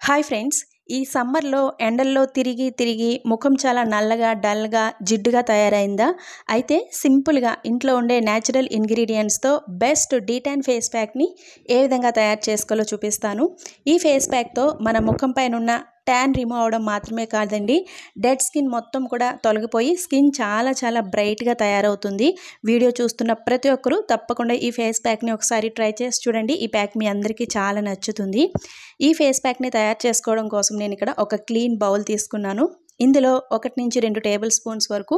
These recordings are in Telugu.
హాయ్ ఫ్రెండ్స్, ఈ సమ్మర్లో ఎండల్లో తిరిగి తిరిగి ముఖం చాలా నల్లగా డల్గా జిడ్డుగా తయారైందా? అయితే సింపుల్గా ఇంట్లో ఉండే న్యాచురల్ ఇంగ్రీడియంట్స్తో బెస్ట్ డీటాన్ ఫేస్ ప్యాక్ని ఏ విధంగా తయారు చేసుకోవాలో చూపిస్తాను. ఈ ఫేస్ ప్యాక్తో మన ముఖం పైన ఉన్న ట్యాన్ రిమూవ్ అవడం మాత్రమే కాదండి, డెడ్ స్కిన్ మొత్తం కూడా తొలగిపోయి స్కిన్ చాలా బ్రైట్గా తయారవుతుంది. వీడియో చూస్తున్న ప్రతి ఒక్కరూ తప్పకుండా ఈ ఫేస్ ప్యాక్ని ఒకసారి ట్రై చేసి చూడండి. ఈ ప్యాక్ మీ అందరికీ చాలా నచ్చుతుంది. ఈ ఫేస్ ప్యాక్ని తయారు చేసుకోవడం కోసం నేను ఇక్కడ ఒక క్లీన్ బౌల్ తీసుకున్నాను. ఇందులో 1 నుంచి 2 టేబుల్ స్పూన్స్ వరకు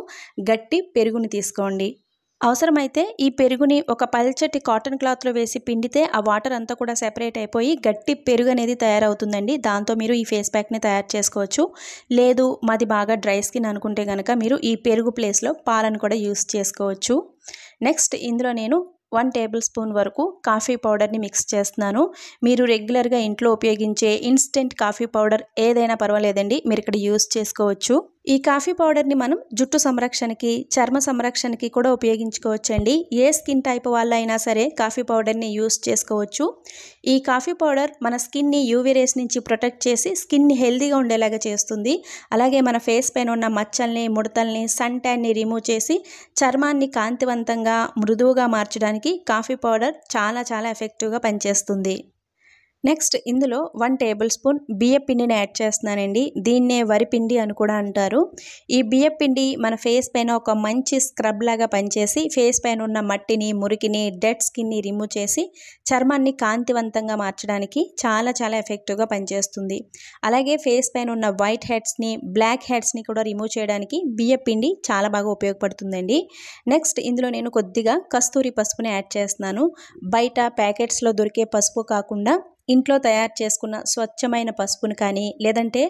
గట్టి పెరుగుని తీసుకోండి. అవసరమైతే ఈ పెరుగుని ఒక పల్చటి కాటన్ క్లాత్లో వేసి పిండితే ఆ వాటర్ అంతా కూడా సెపరేట్ అయిపోయి గట్టి పెరుగు అనేది తయారవుతుందండి. దాంతో మీరు ఈ ఫేస్ ప్యాక్ని తయారు చేసుకోవచ్చు. లేదు మాది బాగా డ్రై స్కిన్ అనుకుంటే కనుక మీరు ఈ పెరుగు ప్లేస్లో పాలను కూడా యూస్ చేసుకోవచ్చు. నెక్స్ట్ ఇందులో నేను 1 టేబుల్ స్పూన్ వరకు కాఫీ పౌడర్ని మిక్స్ చేస్తున్నాను. మీరు రెగ్యులర్గా ఇంట్లో ఉపయోగించే ఇన్స్టెంట్ కాఫీ పౌడర్ ఏదైనా పర్వాలేదండి, మీరు ఇక్కడ యూస్ చేసుకోవచ్చు. ఈ కాఫీ పౌడర్ని మనం జుట్టు సంరక్షణకి, చర్మ సంరక్షణకి కూడా ఉపయోగించుకోవచ్చండి. ఏ స్కిన్ టైప్ వాళ్ళైనా సరే కాఫీ పౌడర్ని యూస్ చేసుకోవచ్చు. ఈ కాఫీ పౌడర్ మన స్కిన్ని యూవీ రేస్ నుంచి ప్రొటెక్ట్ చేసి స్కిన్ని హెల్తీగా ఉండేలాగా చేస్తుంది. అలాగే మన ఫేస్ పైన ఉన్న మచ్చల్ని, ముడతల్ని, సన్ ట్యాన్ని రిమూవ్ చేసి చర్మాన్ని కాంతివంతంగా, మృదువుగా మార్చడానికి కాఫీ పౌడర్ చాలా ఎఫెక్టివ్గా పనిచేస్తుంది. నెక్స్ట్ ఇందులో 1 టేబుల్ స్పూన్ బియ్యపిండిని యాడ్ చేస్తున్నానండి. దీన్నే వరిపిండి అని కూడా అంటారు. ఈ బియ్యపిండి మన ఫేస్ పైన ఒక మంచి స్క్రబ్ లాగా పనిచేసి ఫేస్ పైన ఉన్న మట్టిని, మురికిని, డెడ్ స్కిన్ని రిమూవ్ చేసి చర్మాన్ని కాంతివంతంగా మార్చడానికి చాలా ఎఫెక్టివ్గా పనిచేస్తుంది. అలాగే ఫేస్ పైన ఉన్న వైట్ హెడ్స్ని, బ్లాక్ హెడ్స్ని కూడా రిమూవ్ చేయడానికి బియ్యపిండి చాలా బాగా ఉపయోగపడుతుందండి. నెక్స్ట్ ఇందులో నేను కొద్దిగా కస్తూరి పసుపుని యాడ్ చేస్తున్నాను. బయట ప్యాకెట్స్లో దొరికే పసుపు కాకుండా ఇంట్లో తయారు చేసుకున్న స్వచ్ఛమైన పసుపుని కానీ, లేదంటే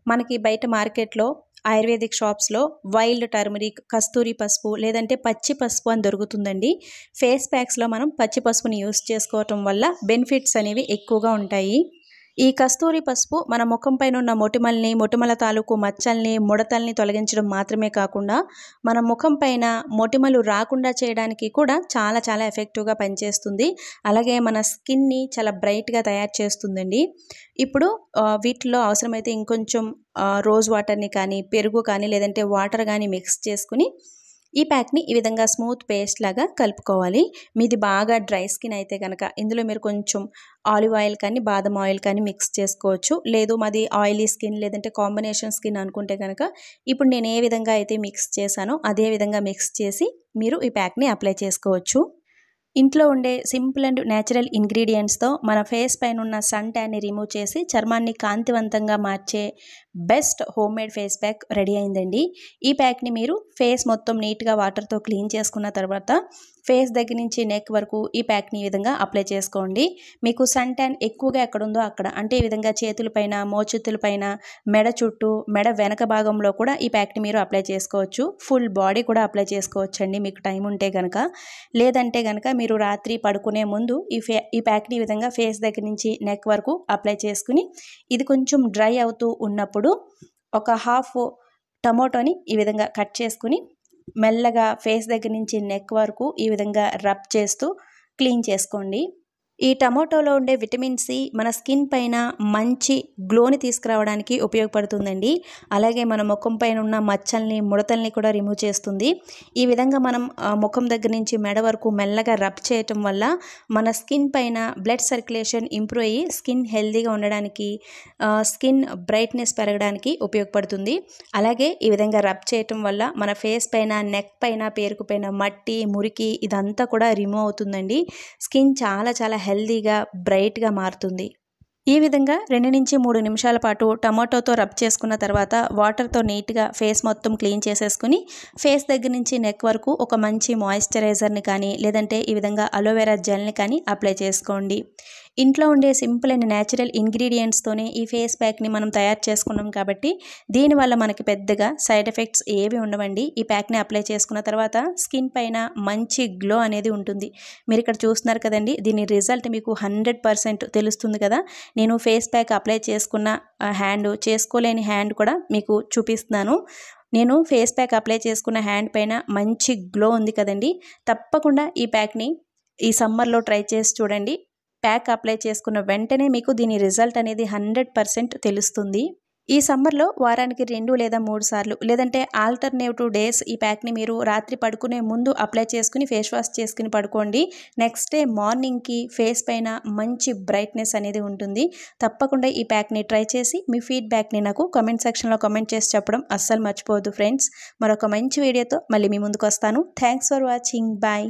మనకి బయట మార్కెట్లో ఆయుర్వేదిక్ షాప్స్లో వైల్డ్ టర్మరిక్, కస్తూరి పసుపు, లేదంటే పచ్చి పసుపు అని దొరుకుతుందండి. ఫేస్ ప్యాక్స్లో మనం పచ్చి పసుపుని యూస్ చేసుకోవటం వల్ల బెనిఫిట్స్ అనేవి ఎక్కువగా ఉంటాయి. ఈ కస్తూరి పసుపు మన ముఖం పైన ఉన్న మొటిమల్ని, మొటిమల తాలూకు మచ్చల్ని, ముడతల్ని తొలగించడం మాత్రమే కాకుండా మన ముఖం పైన మొటిమలు రాకుండా చేయడానికి కూడా చాలా ఎఫెక్టివ్గా పనిచేస్తుంది. అలాగే మన స్కిన్ని చాలా బ్రైట్గా తయారు చేస్తుందండి. ఇప్పుడు వీటిలో అవసరమైతే ఇంకొంచెం రోజ్ వాటర్ని కానీ, పెరుగు కానీ, లేదంటే వాటర్ కానీ మిక్స్ చేసుకుని ఈ ప్యాక్ని ఈ విధంగా స్మూత్ పేస్ట్ లాగా కలుపుకోవాలి. మీది బాగా డ్రై స్కిన్ అయితే కనుక ఇందులో మీరు కొంచెం ఆలివ్ ఆయిల్ కానీ, బాదం ఆయిల్ కానీ మిక్స్ చేసుకోవచ్చు. లేదు మాది ఆయిలీ స్కిన్, లేదంటే కాంబినేషన్ స్కిన్ అనుకుంటే కనుక ఇప్పుడు నేను ఏ విధంగా అయితే మిక్స్ చేశానో అదే విధంగా మిక్స్ చేసి మీరు ఈ ప్యాక్ని అప్లై చేసుకోవచ్చు. ఇంట్లో ఉండే సింపుల్ అండ్ న్యాచురల్ ఇంగ్రీడియంట్స్తో మన ఫేస్ పైన ఉన్న సన్ ట్యాన్ని రిమూవ్ చేసి చర్మాన్ని కాంతివంతంగా మార్చే best home made face pack ready అయిందండి. ఈ ప్యాక్ని మీరు ఫేస్ మొత్తం నీట్గా వాటర్తో క్లీన్ చేసుకున్న తర్వాత ఫేస్ దగ్గర నుంచి నెక్ వరకు ఈ ప్యాక్ని ఈ విధంగా అప్లై చేసుకోండి. మీకు సన్ ట్యాన్ ఎక్కువగా ఎక్కడుందో అక్కడ, అంటే ఈ విధంగా చేతులపైన, మోచేతులపైన, మెడ చుట్టూ, మెడ వెనక భాగంలో కూడా ఈ ప్యాక్ని మీరు అప్లై చేసుకోవచ్చు. ఫుల్ బాడీ కూడా అప్లై చేసుకోవచ్చు అండి మీకు టైం ఉంటే కనుక. లేదంటే కనుక మీరు రాత్రి పడుకునే ముందు ఈ ప్యాక్ని ఈ విధంగా ఫేస్ దగ్గర నుంచి నెక్ వరకు అప్లై చేసుకుని ఇది కొంచెం డ్రై అవుతూ ఉన్నప్పుడు ఒక హాఫ్ టమోటోని ఈ విధంగా కట్ చేసుకుని మెల్లగా ఫేస్ దగ్గర నుంచి నెక్ వరకు ఈ విధంగా రబ్ చేస్తూ క్లీన్ చేసుకోండి. ఈ టమోటోలో ఉండే విటమిన్ సి మన స్కిన్ పైన మంచి గ్లోని తీసుకురావడానికి ఉపయోగపడుతుందండి. అలాగే మన ముఖం పైన ఉన్న మచ్చల్ని, ముడతల్ని కూడా రిమూవ్ చేస్తుంది. ఈ విధంగా మనం ముఖం దగ్గర నుంచి మెడ వరకు మెల్లగా రబ్ చేయటం వల్ల మన స్కిన్ పైన బ్లడ్ సర్క్యులేషన్ ఇంప్రూవ్ అయ్యి స్కిన్ హెల్తీగా ఉండడానికి, స్కిన్ బ్రైట్నెస్ పెరగడానికి ఉపయోగపడుతుంది. అలాగే ఈ విధంగా రబ్ చేయటం వల్ల మన ఫేస్ పైన, నెక్ పైన పేరుకుపోయిన మట్టి, మురికి ఇదంతా కూడా రిమూవ్ అవుతుందండి. స్కిన్ చాలా హెల్తీగా, బ్రైట్గా మారుతుంది. ఈ విధంగా 2 నుంచి 3 నిమిషాల పాటు టమాటోతో రబ్ చేసుకున్న తర్వాత వాటర్తో నీట్గా ఫేస్ మొత్తం క్లీన్ చేసేసుకుని ఫేస్ దగ్గర నుంచి నెక్ వరకు ఒక మంచి మాయిశ్చరైజర్ని కానీ, లేదంటే ఈ విధంగా అలోవెరా జెల్ని కానీ అప్లై చేసుకోండి. ఇంట్లో ఉండే సింపుల్ అండ్ న్యాచురల్ ఇంగ్రీడియంట్స్తోనే ఈ ఫేస్ ప్యాక్ని మనం తయారు చేసుకున్నాం కాబట్టి దీనివల్ల మనకి పెద్దగా సైడ్ ఎఫెక్ట్స్ ఏవి ఉండవండి. ఈ ప్యాక్ని అప్లై చేసుకున్న తర్వాత స్కిన్ పైన మంచి గ్లో అనేది ఉంటుంది. మీరు ఇక్కడ చూస్తున్నారు కదండి, దీని రిజల్ట్ మీకు 100% తెలుస్తుంది కదా. నేను ఫేస్ ప్యాక్ అప్లై చేసుకున్న హ్యాండ్, చేసుకోలేని హ్యాండ్ కూడా మీకు చూపిస్తున్నాను. నేను ఫేస్ ప్యాక్ అప్లై చేసుకున్న హ్యాండ్ పైన మంచి గ్లో ఉంది కదండి. తప్పకుండా ఈ ప్యాక్ని ఈ సమ్మర్లో ట్రై చేసి చూడండి. ప్యాక్ అప్లై చేసుకున్న వెంటనే మీకు దీని రిజల్ట్ అనేది 100% తెలుస్తుంది. ఈ సమ్మర్లో వారానికి 2 లేదా 3 సార్లు లేదంటే ఆల్టర్నేటివ్ డేస్ ఈ ప్యాక్ని మీరు రాత్రి పడుకునే ముందు అప్లై చేసుకుని ఫేస్ వాష్ చేసుకుని పడుకోండి. నెక్స్ట్ డే మార్నింగ్కి ఫేస్ పైన మంచి బ్రైట్నెస్ అనేది ఉంటుంది. తప్పకుండా ఈ ప్యాక్ని ట్రై చేసి మీ ఫీడ్బ్యాక్ని నాకు కామెంట్ సెక్షన్లో కామెంట్ చేసి చెప్పడం అస్సలు మర్చిపోవద్దు ఫ్రెండ్స్. మరొక మంచి వీడియోతో మళ్ళీ మీ ముందుకు వస్తాను. Thanks for watching. బాయ్.